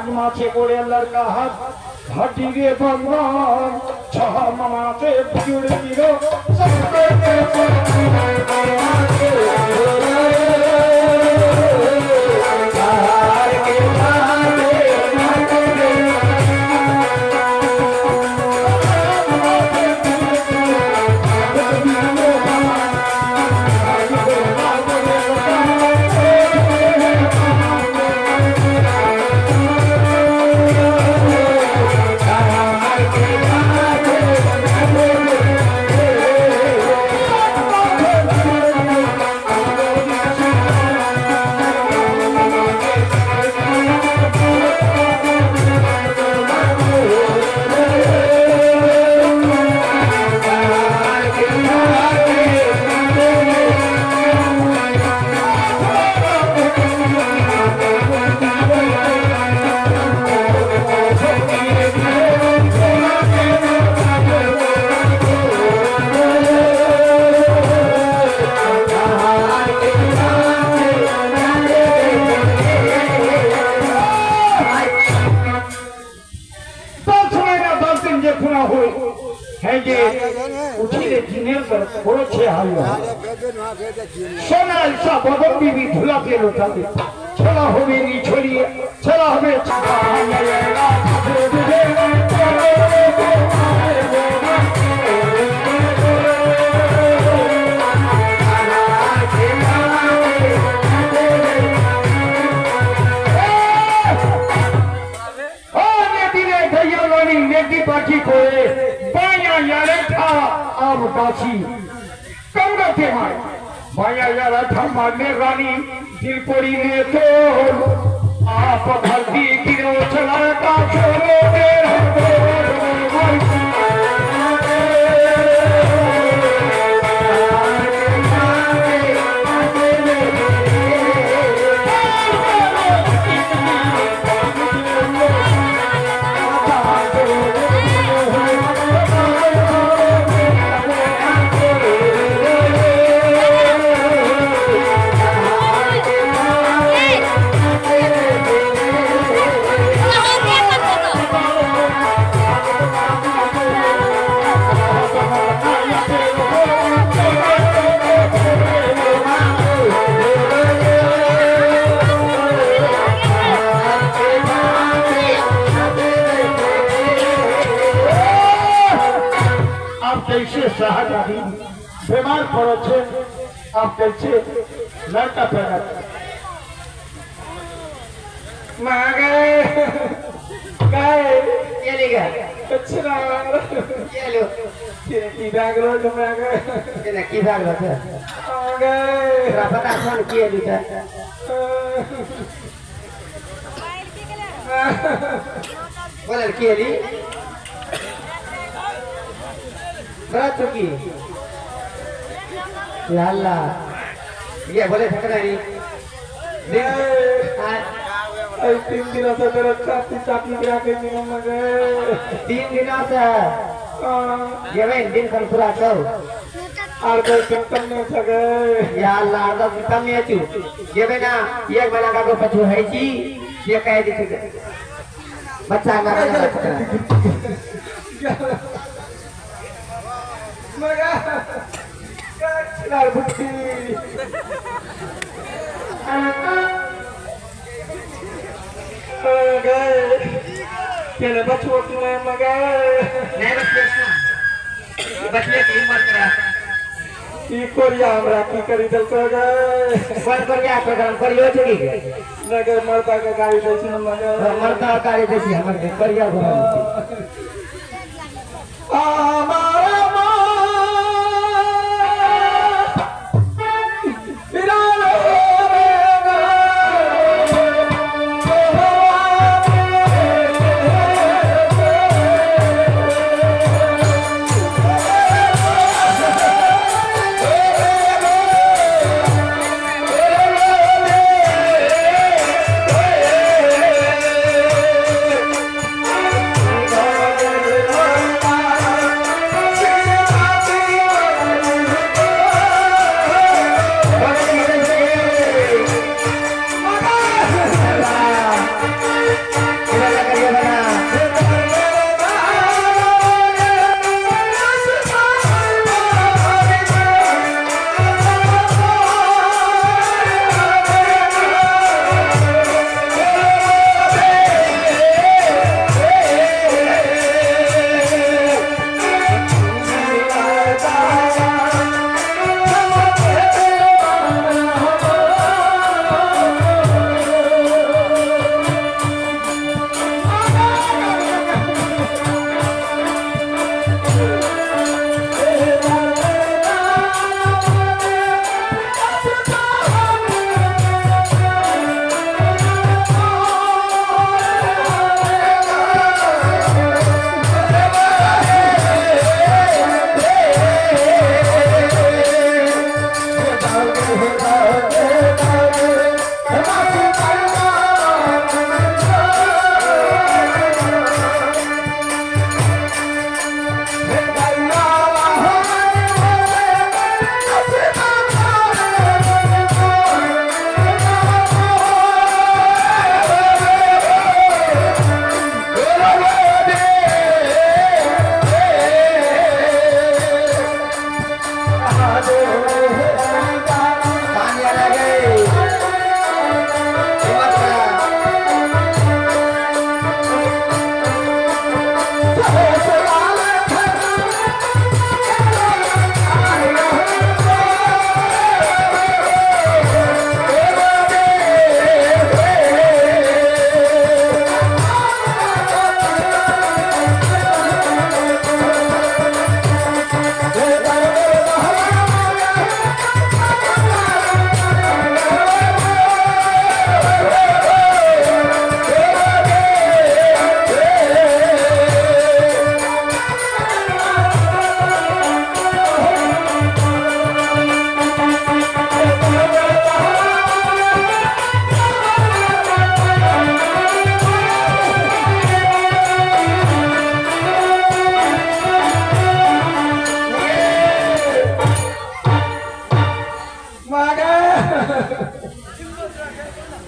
पांच मासे कोड़े लड़का हाथ भाटी गे भगवान छह मासे जुड़ गिरो छला होवे नी छोड़िए छला हमें पाठी को बाया यारे था अब बासी कमरा के मार बाया यारा था मारने रानी दिल पड़ी ने तो आप धरती गिरो चला का छोड़ो बीमार पड़ो छे आप कैसे लड़का पैदा अच्छा की भाग लो तुम की भाग लो पता कौन किए लीटा बोले किए ली बरात की लाला ये बोले ठकरा नहीं तीन दिनों से मेरा चापी गिरा के निकल गए 3 दिनों से ये भाई दिन कल पूरा करो और कोई कम नहीं सके या अल्लाह का कम नहीं चु ये भाई ना ये बना का को पछू है जी ये कह दी थी बच्चा मारा मगा लाल बुद्धि केले बच्चों तुम्हें मगा नहीं बच्चे की हिम्मत करा की कोरिया हमरा की करी दल को गए कौन कोरिया प्रोग्राम करियो छकी नगर मरता का गाड़ी देसी मगा मरता गाड़ी देसी हमर कोरिया घुमा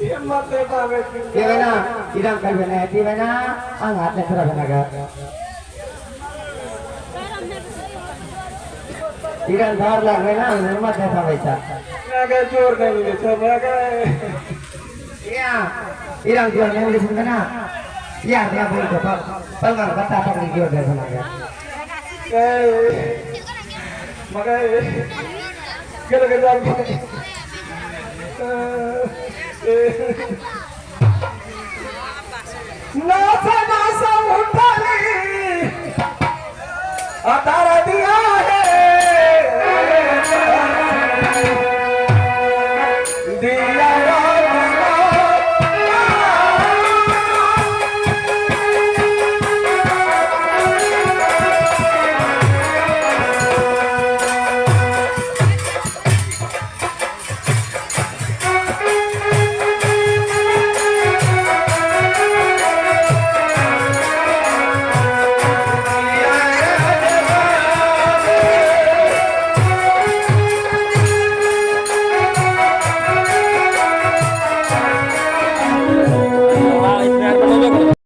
हिम्मत दे पावे Tiba na, idang kalbena, tiba na, ang hat na sarap na ga. Idang dhar lag na, himat na pawaisa. naga जोर नहीं मिले सब naga Iya, idang jual yang di sana. Iya, dia boleh dapat. Pelngar kata apa yang jual dari sana ga. मगर गल गल NASA NASA उठाली अतार दिया है